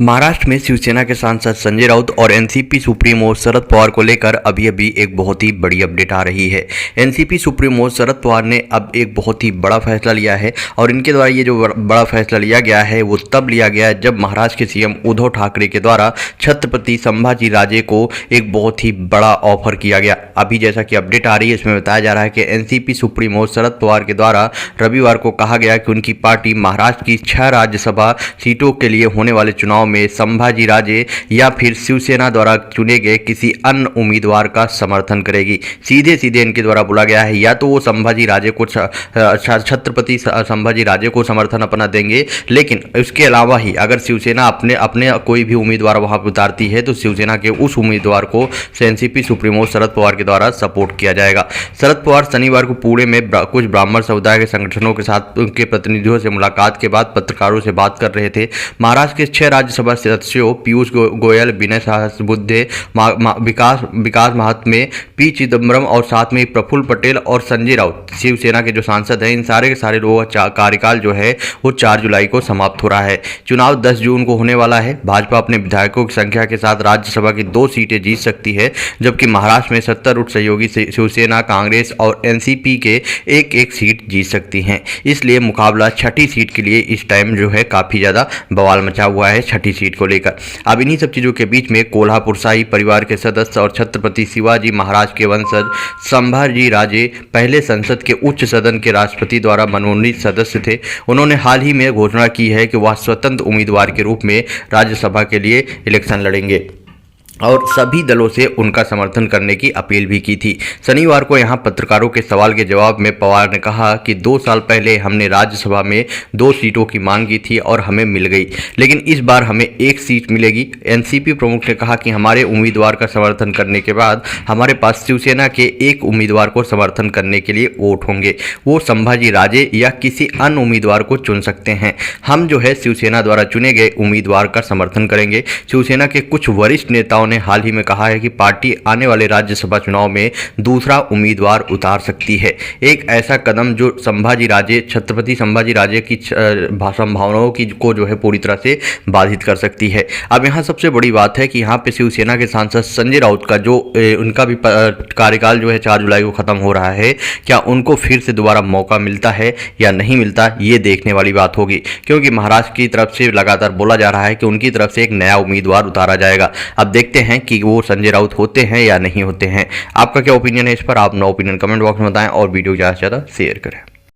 महाराष्ट्र में शिवसेना के सांसद संजय राउत और एनसीपी सुप्रीमो शरद पवार को लेकर अभी अभी एक बहुत ही बड़ी अपडेट आ रही है। एनसीपी सुप्रीमो शरद पवार ने अब एक बहुत ही बड़ा फैसला लिया है और इनके द्वारा ये जो बड़ा फैसला लिया गया है वो तब लिया गया है जब महाराष्ट्र के सीएम उद्धव ठाकरे के द्वारा छत्रपति संभाजी राजे को एक बहुत ही बड़ा ऑफर किया गया। अभी जैसा कि अपडेट आ रही है इसमें बताया जा रहा है कि एनसीपी सुप्रीमो शरद पवार के द्वारा रविवार को कहा गया कि उनकी पार्टी महाराष्ट्र की 6 राज्यसभा सीटों के लिए होने वाले चुनाव में संभाजी राजे या फिर शिवसेना द्वारा चुने गए किसी अन्य उम्मीदवार का समर्थन करेगी। सीधे सीधे इनके द्वारा बोला गया है या तो वो संभाजी राजे को छत्रपति संभाजी राजे को समर्थन अपना देंगे, लेकिन इसके अलावा ही अगर शिवसेना अपने कोई भी उम्मीदवार वहां पर उतारती है तो शिवसेना के उस उम्मीदवार को एनसीपी सुप्रीमो शरद पवार के द्वारा सपोर्ट किया जाएगा। शरद पवार शनिवार को पुणे में कुछ ब्राह्मण समुदाय के संगठनों के साथ उनके प्रतिनिधियों से मुलाकात के बाद पत्रकारों से बात कर रहे थे। महाराष्ट्र के 6 राज्यसभा सदस्यों पीयूष गोयल, विनय सहस्रबुद्धे, विकास महात्मे, पी चिदम्बरम और साथ में प्रफुल्ल पटेल और संजय राउत शिवसेना के जो सांसद हैं, इन सारे के सारे लोगों का कार्यकाल जो है वो 4 जुलाई को समाप्त हो रहा है। चुनाव 10 जून को होने वाला है। भाजपा अपने विधायकों की संख्या के साथ राज्यसभा की 2 सीटें जीत सकती है, जबकि महाराष्ट्र में 70 उठ सहयोगी शिवसेना, कांग्रेस और एनसीपी के एक सीट जीत सकती हैं। इसलिए मुकाबला 6ठी सीट के लिए इस टाइम जो है काफी ज्यादा बवाल मचा हुआ है 6ठी सीट को लेकर। अब इन्हीं सब चीजों के बीच में कोल्हापुर शाही परिवार के सदस्य और छत्रपति शिवाजी महाराज के वंशज संभाजी राजे पहले संसद के उच्च सदन के राष्ट्रपति द्वारा मनोनीत सदस्य थे। उन्होंने हाल ही में घोषणा की है कि वह स्वतंत्र उम्मीदवार के रूप में राज्यसभा के लिए इलेक्शन लड़ेंगे और सभी दलों से उनका समर्थन करने की अपील भी की थी। शनिवार को यहां पत्रकारों के सवाल के जवाब में पवार ने कहा कि 2 साल पहले हमने राज्यसभा में 2 सीटों की मांग की थी और हमें मिल गई, लेकिन इस बार हमें 1 सीट मिलेगी। एनसीपी प्रमुख ने कहा कि हमारे उम्मीदवार का समर्थन करने के बाद हमारे पास शिवसेना के एक उम्मीदवार को समर्थन करने के लिए वोट होंगे। वो संभाजी राजे या किसी अन्य उम्मीदवार को चुन सकते हैं। हम जो है शिवसेना द्वारा चुने गए उम्मीदवार का समर्थन करेंगे। शिवसेना के कुछ वरिष्ठ नेताओं ने हाल ही में कहा है कि पार्टी आने वाले राज्यसभा चुनाव में दूसरा उम्मीदवार उतार सकती है। एक ऐसा कदम जो छत्रपति संभाजी राजे की संभावनाओं को जो है पूरी तरह से बाधित कर सकती है। अब यहाँ सबसे बड़ी बात है कि यहाँ पे शिवसेना के सांसद संजय राउत का जो उनका भी कार्यकाल जो है 4 जुलाई को खत्म हो रहा है, क्या उनको फिर से दोबारा मौका मिलता है या नहीं मिलता, ये देखने वाली बात होगी, क्योंकि महाराष्ट्र की तरफ से लगातार बोला जा रहा है कि उनकी तरफ से एक नया उम्मीदवार उतारा जाएगा। अब देखते हैं कि वो संजय राउत होते हैं या नहीं होते हैं। आपका क्या ओपिनियन है इस पर? आप अपना ओपिनियन कमेंट बॉक्स में बताएं और वीडियो ज़्यादा से ज़्यादा शेयर करें।